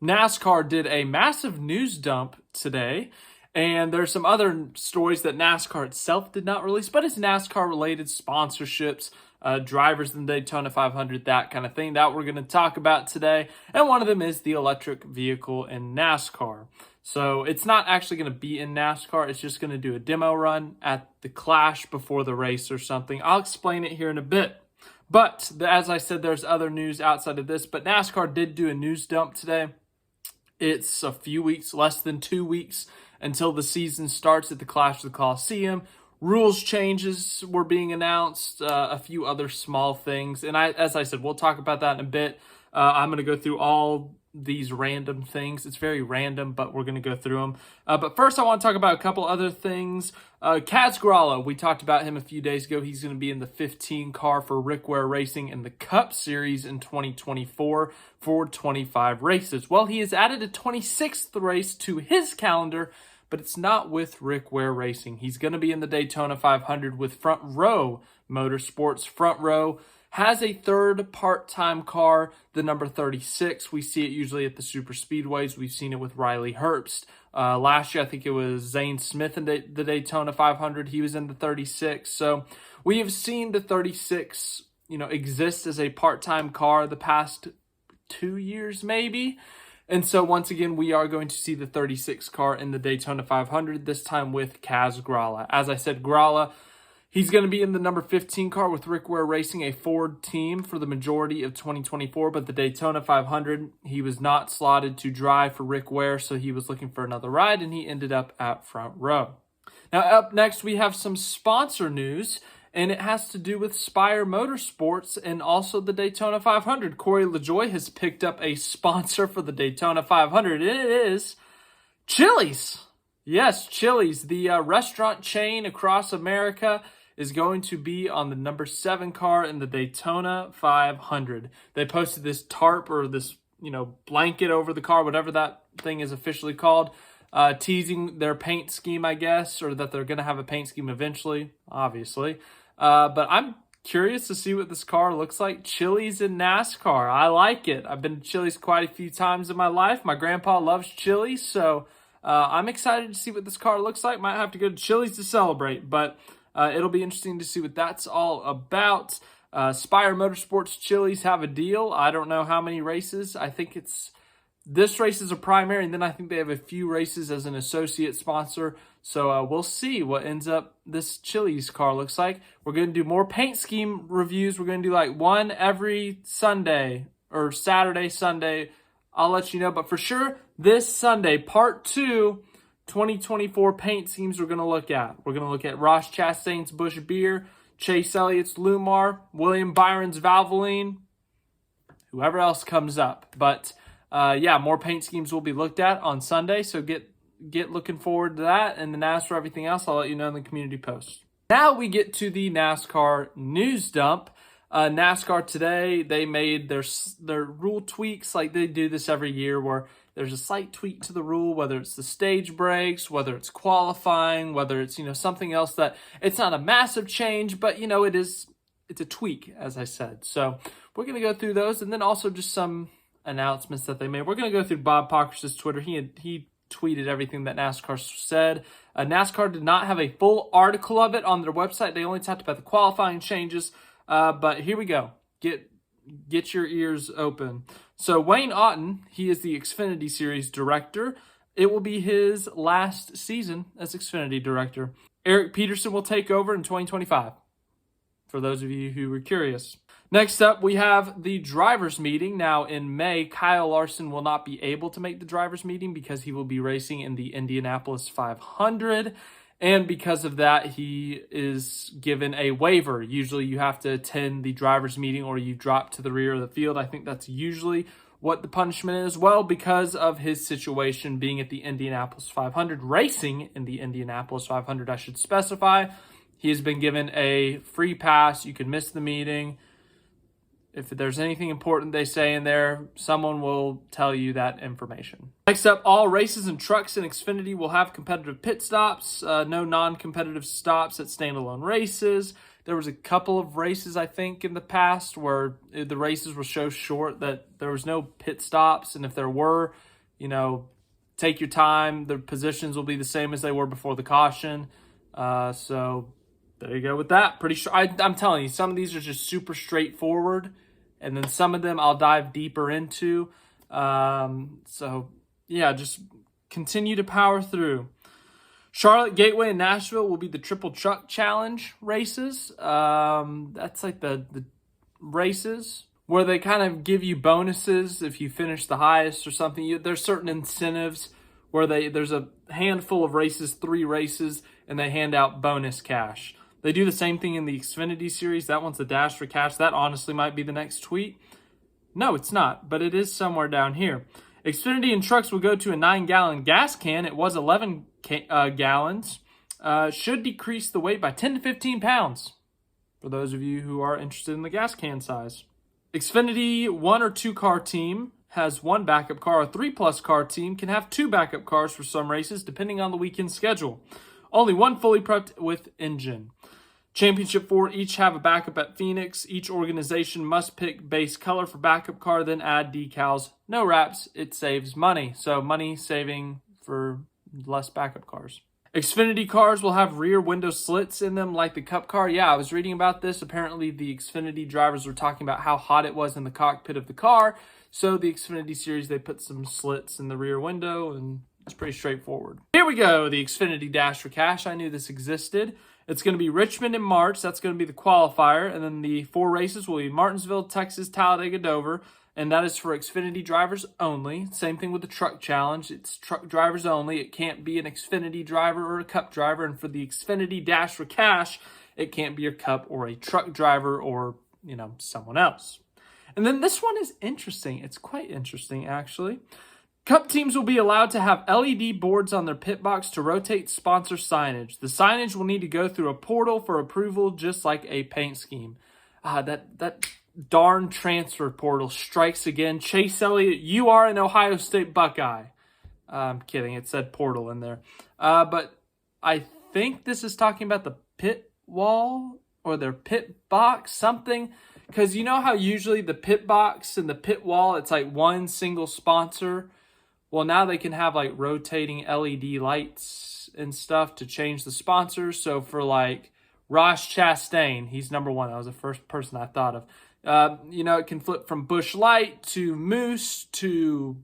NASCAR did a massive news dump today, and there's some other stories that NASCAR itself did not release, but it's NASCAR related sponsorships, drivers in the Daytona 500, that kind of thing that we're going to talk about today. And one of them is the electric vehicle in NASCAR. So it's not actually going to be in NASCAR. It's just going to do a demo run at the Clash before the race or something. I'll explain it here in a bit. But as I said, there's other news outside of this, but NASCAR did do a news dump today. It's a few weeks, less than 2 weeks until the season starts at the Clash of the Coliseum. Rules changes were being announced, a few other small things. And as I said, we'll talk about that in a bit. I'm going to go through all these random things. It's very random, but we're going to go through them. But first, I want to talk about a couple other things. Kaz Grala, we talked about him a few days ago. He's going to be in the 15 car for Rick Ware Racing in the Cup Series in 2024 for 25 races. Well, he has added a 26th race to his calendar, but it's not with Rick Ware Racing. He's going to be in the Daytona 500 with Front Row Motorsports. Front Row has a third part-time car, the number 36. We see it usually at the super speedways. We've seen it with Riley Herbst. Last year, I think it was Zane Smith in the Daytona 500. He was in the 36. So we have seen the 36, exist as a part-time car the past 2 years maybe. And so once again, we are going to see the 36 car in the Daytona 500, this time with Kaz Grala. As I said, Grala, he's going to be in the number 15 car with Rick Ware Racing, a Ford team, for the majority of 2024. But the Daytona 500, he was not slotted to drive for Rick Ware, so he was looking for another ride, and he ended up at Front Row. Now, up next, we have some sponsor news, and it has to do with Spire Motorsports and also the Daytona 500. Corey LaJoie has picked up a sponsor for the Daytona 500, and it is Chili's. Yes, Chili's, the restaurant chain across America, is going to be on the number 7 car in the Daytona 500. They posted this tarp or this, blanket over the car, whatever that thing is officially called, teasing their paint scheme, I guess, or that they're going to have a paint scheme eventually, obviously. But I'm curious to see what this car looks like. Chili's in NASCAR. I like it. I've been to Chili's quite a few times in my life. My grandpa loves Chili's, so I'm excited to see what this car looks like. Might have to go to Chili's to celebrate, but it'll be interesting to see what that's all about. Spire Motorsports Chili's have a deal. I don't know how many races. I think this race is a primary, and then I think they have a few races as an associate sponsor. So we'll see what ends up this Chili's car looks like. We're going to do more paint scheme reviews. We're going to do like one every Sunday or Saturday, Sunday. I'll let you know. But for sure, this Sunday, part 2, 2024 paint schemes we're going to look at. We're going to look at Ross Chastain's Busch Beer, Chase Elliott's Lumar, William Byron's Valvoline, whoever else comes up. But more paint schemes will be looked at on Sunday, so get looking forward to that. And then as for everything else, I'll let you know in the community post. Now we get to the NASCAR news dump. NASCAR today, they made their rule tweaks like they do this every year, where there's a slight tweak to the rule, whether it's the stage breaks, whether it's qualifying, whether it's, something else that it's not a massive change, but, it's a tweak, as I said. So we're going to go through those, and then also just some announcements that they made. We're going to go through Bob Pockrass's Twitter. He tweeted everything that NASCAR said. NASCAR did not have a full article of it on their website. They only talked about the qualifying changes. But here we go. Get your ears open. So Wayne Otten, he is the Xfinity Series director. It will be his last season as Xfinity director. Eric Peterson will take over in 2025, for those of you who were curious. Next up, we have the drivers' meeting. Now, in May, Kyle Larson will not be able to make the drivers' meeting because he will be racing in the Indianapolis 500. And because of that, he is given a waiver. Usually you have to attend the driver's meeting or you drop to the rear of the field. I think that's usually what the punishment is. Well, because of his situation being at the Indianapolis 500, racing in the Indianapolis 500, I should specify, he has been given a free pass. You can miss the meeting. If there's anything important they say in there, someone will tell you that information. Next up, all races and trucks in Xfinity will have competitive pit stops. No non-competitive stops at standalone races. There was a couple of races, I think, in the past where the races were so short that there was no pit stops. And if there were, take your time. The positions will be the same as they were before the caution. So there you go with that. Pretty sure. I'm telling you, some of these are just super straightforward, and then some of them I'll dive deeper into. So yeah, just continue to power through. Charlotte, Gateway, and Nashville will be the Triple Truck Challenge races. That's like the races where they kind of give you bonuses if you finish the highest or something. There's certain incentives where there's a handful of races, 3 races, and they hand out bonus cash. They do the same thing in the Xfinity Series. That one's a dash for cash. That honestly might be the next tweet. No, it's not, but it is somewhere down here. Xfinity and trucks will go to a 9-gallon gas can. It was 11 gallons. Should decrease the weight by 10 to 15 pounds for those of you who are interested in the gas can size. Xfinity 1 or 2 car team has 1 backup car. A 3+ car team can have 2 backup cars for some races depending on the weekend schedule. Only 1 fully prepped with engine. Championship 4 each have a backup at Phoenix. Each organization must pick base color for backup car, then add decals. No wraps. It saves money. So money saving for less backup cars. Xfinity cars will have rear window slits in them like the Cup car. Yeah, I was reading about this. Apparently the Xfinity drivers were talking about how hot it was in the cockpit of the car. So the Xfinity Series, they put some slits in the rear window, and it's pretty straightforward. Here we go, the Xfinity Dash for Cash. I knew this existed. It's going to be Richmond in March. That's going to be the qualifier. And then the 4 races will be Martinsville, Texas, Talladega, Dover. And that is for Xfinity drivers only. Same thing with the Truck Challenge. It's truck drivers only. It can't be an Xfinity driver or a Cup driver. And for the Xfinity Dash for Cash, it can't be a Cup or a truck driver or, someone else. And then this one is interesting. It's quite interesting, actually. Cup teams will be allowed to have LED boards on their pit box to rotate sponsor signage. The signage will need to go through a portal for approval, just like a paint scheme. That darn transfer portal strikes again. Chase Elliott, you are an Ohio State Buckeye. I'm kidding. It said portal in there. But I think this is talking about the pit wall or their pit box, something. Because you know how usually the pit box and the pit wall, it's like one single sponsor. Well, now they can have like rotating LED lights and stuff to change the sponsors. So for like Ross Chastain, he's number 1. That was the first person I thought of. It can flip from Busch Light to Moose to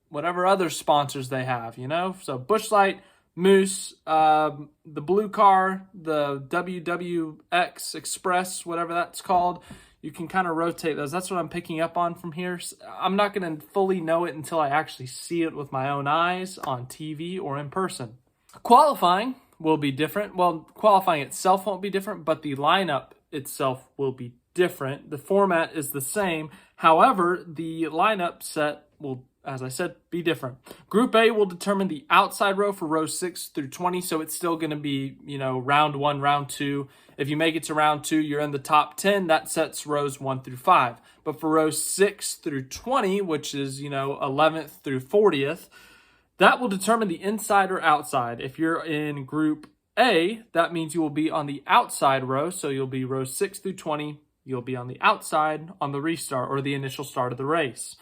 whatever other sponsors they have, So Busch Light, Moose, the blue car, the WWX Express, whatever that's called. You can kind of rotate those. That's what I'm picking up on from here. I'm not going to fully know it until I actually see it with my own eyes on TV or in person. Qualifying will be different. Well, qualifying itself won't be different, but the lineup itself will be different. The format is the same. However, the lineup set will, as I said, be different. Group A will determine the outside row for rows 6 through 20, so it's still going to be, round 1, round 2. If you make it to round 2, you're in the top 10. That sets rows 1 through 5. But for rows 6 through 20, which is, 11th through 40th, that will determine the inside or outside. If you're in Group A, that means you will be on the outside row, so you'll be rows 6 through 20. You'll be on the outside on the restart or the initial start of the race.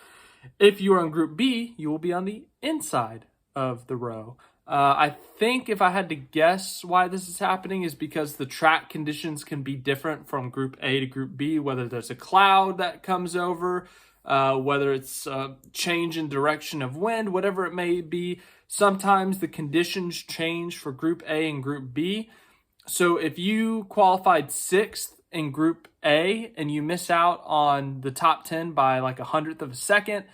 If you are in Group B, you will be on the inside of the row. I think if I had to guess why this is happening is because the track conditions can be different from Group A to Group B, whether there's a cloud that comes over, whether it's a change in direction of wind, whatever it may be. Sometimes the conditions change for Group A and Group B. So if you qualified 6th in Group A and you miss out on the top 10 by like 100th of a second,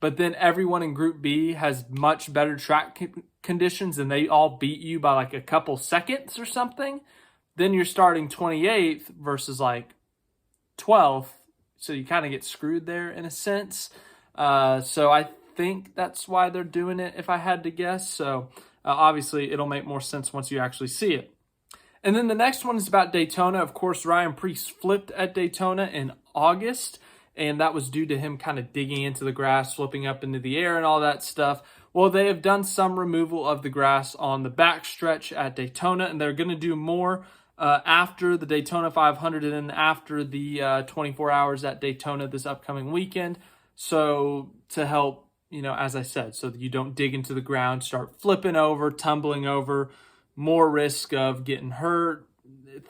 but then everyone in Group B has much better track conditions and they all beat you by like a couple seconds or something, then you're starting 28th versus like 12th. So you kind of get screwed there in a sense. So I think that's why they're doing it if I had to guess. So obviously it'll make more sense once you actually see it. And then the next one is about Daytona. Of course, Ryan Preece flipped at Daytona in August, and that was due to him kind of digging into the grass, flipping up into the air and all that stuff. Well, they have done some removal of the grass on the backstretch at Daytona, and they're going to do more after the Daytona 500 and then after the 24 hours at Daytona this upcoming weekend. So to help, as I said, so that you don't dig into the ground, start flipping over, tumbling over, more risk of getting hurt,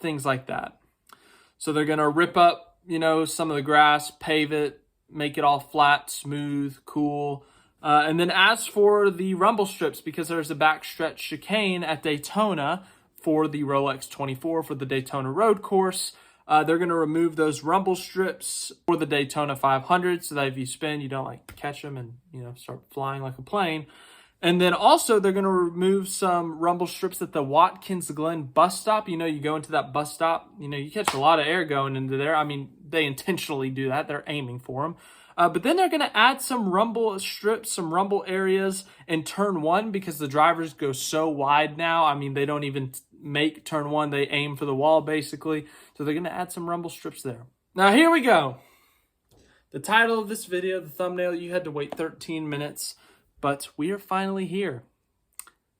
things like that. So they're going to rip up, some of the grass, pave it, make it all flat, smooth, cool. And then as for the rumble strips, because there's a backstretch chicane at Daytona for the Rolex 24 for the Daytona road course, they're going to remove those rumble strips for the Daytona 500 so that if you spin, you don't catch them and, start flying like a plane. And then also they're going to remove some rumble strips at the Watkins Glen bus stop. You go into that bus stop, you catch a lot of air going into there. I mean, they intentionally do that. They're aiming for them. But then they're going to add some rumble strips, some rumble areas in turn one because the drivers go so wide now. I mean, they don't even make turn one. They aim for the wall, basically. So they're going to add some rumble strips there. Now, here we go. The title of this video, the thumbnail, you had to wait 13 minutes. But we are finally here.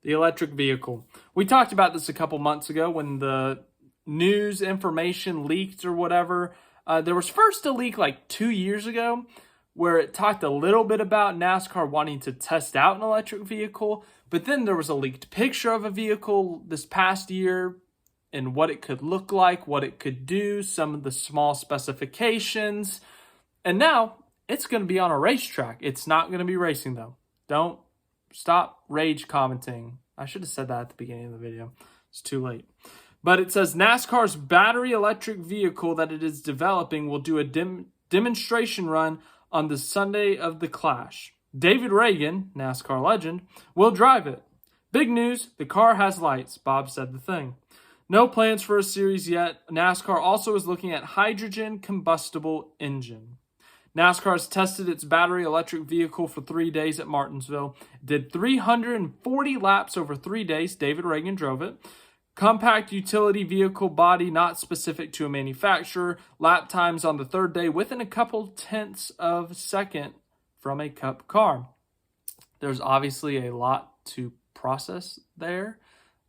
The electric vehicle. We talked about this a couple months ago when the news information leaked or whatever. There was first a leak 2 years ago where it talked a little bit about NASCAR wanting to test out an electric vehicle. But then there was a leaked picture of a vehicle this past year and what it could look like, what it could do, some of the small specifications. And now it's going to be on a racetrack. It's not going to be racing though. Don't stop rage commenting. I should have said that at the beginning of the video. It's too late. But it says NASCAR's battery electric vehicle that it is developing will do a demonstration run on the Sunday of the Clash. David Ragan, NASCAR legend, will drive it. Big news, the car has lights, Bob said the thing. No plans for a series yet. NASCAR also is looking at hydrogen combustible engine. NASCAR has tested its battery electric vehicle for 3 days at Martinsville. Did 340 laps over 3 days. David Ragan drove it. Compact utility vehicle body not specific to a manufacturer. Lap times on the third day within a couple tenths of a second from a Cup car. There's obviously a lot to process there.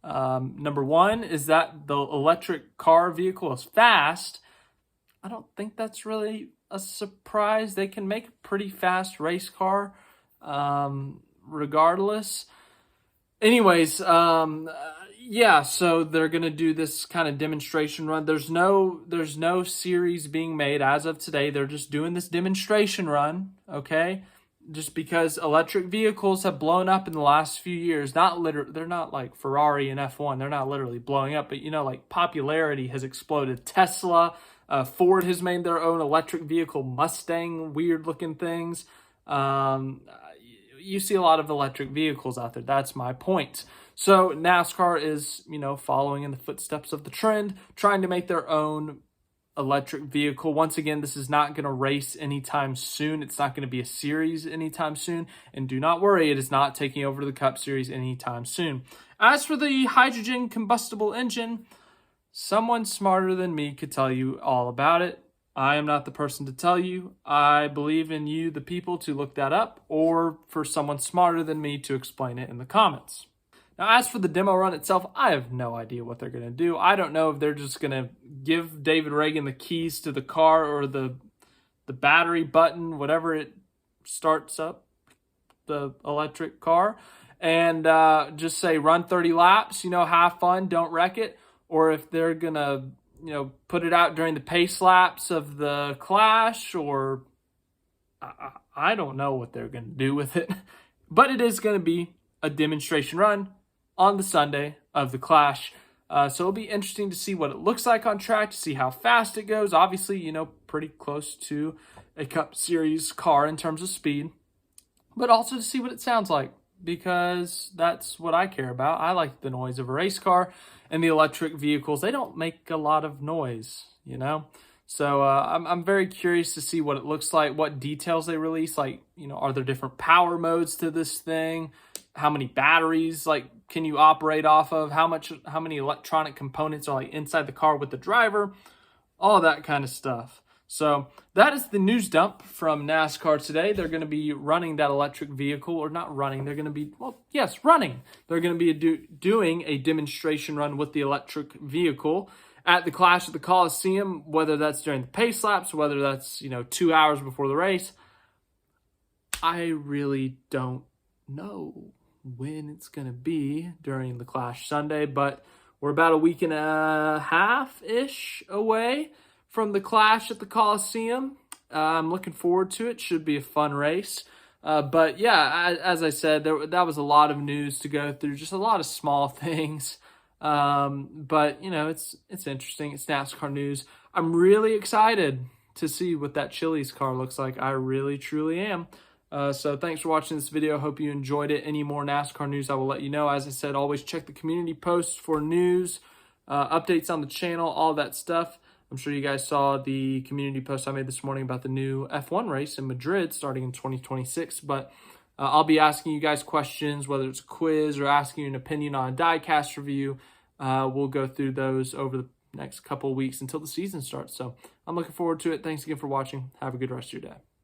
Number one is that the electric car vehicle is fast. I don't think that's really a surprise. They can make a pretty fast race car regardless. Anyways, yeah, so they're going to do this kind of demonstration run. There's no series being made as of today. They're just doing this demonstration run, okay? Just because electric vehicles have blown up in the last few years. They're not like Ferrari and F1. They're not literally blowing up, but popularity has exploded. Tesla, Ford has made their own electric vehicle, Mustang, weird looking things. You see a lot of electric vehicles out there. That's my point. So NASCAR is, following in the footsteps of the trend, trying to make their own electric vehicle. Once again, this is not going to race anytime soon. It's not going to be a series anytime soon. And do not worry, it is not taking over the Cup Series anytime soon. As for the hydrogen combustible engine, someone smarter than me could tell you all about it. I am not the person to tell you. I believe in you, the people, to look that up, or for someone smarter than me to explain it in the comments. Now, as for the demo run itself, I have no idea what they're going to do. I don't know if they're just going to give David Ragan the keys to the car or the battery button, whatever it starts up the electric car, and just say run 30 laps, have fun, don't wreck it. Or if they're going to, put it out during the pace laps of the Clash, or I don't know what they're going to do with it. But it is going to be a demonstration run on the Sunday of the Clash. So it'll be interesting to see what it looks like on track, to see how fast it goes. Obviously, pretty close to a Cup Series car in terms of speed, but also to see what it sounds like, because that's what I care about. I like the noise of a race car, and the electric vehicles, they don't make a lot of noise, So I'm very curious to see what it looks like, what details they release. Are there different power modes to this thing? How many batteries can you operate off of? How many electronic components are inside the car with the driver? All that kind of stuff. So that is the news dump from NASCAR today. They're going to be running that electric vehicle, or not running. They're going to be, running. They're going to be doing a demonstration run with the electric vehicle at the Clash at the Coliseum, whether that's during the pace laps, whether that's, 2 hours before the race. I really don't know when it's going to be during the Clash Sunday, but we're about a week and a half-ish away from the Clash at the Coliseum. I'm looking forward to it. Should be a fun race. But yeah, as I said, that was a lot of news to go through, just a lot of small things. But you know, it's interesting. It's NASCAR news. I'm really excited to see what that Chili's car looks like. I really, truly am. So thanks for watching this video. Hope you enjoyed it. Any more NASCAR news, I will let you know. As I said, always check the community posts for news, updates on the channel, all that stuff. I'm sure you guys saw the community post I made this morning about the new F1 race in Madrid starting in 2026. But I'll be asking you guys questions, whether it's a quiz or asking you an opinion on a diecast review. We'll go through those over the next couple of weeks until the season starts. So I'm looking forward to it. Thanks again for watching. Have a good rest of your day.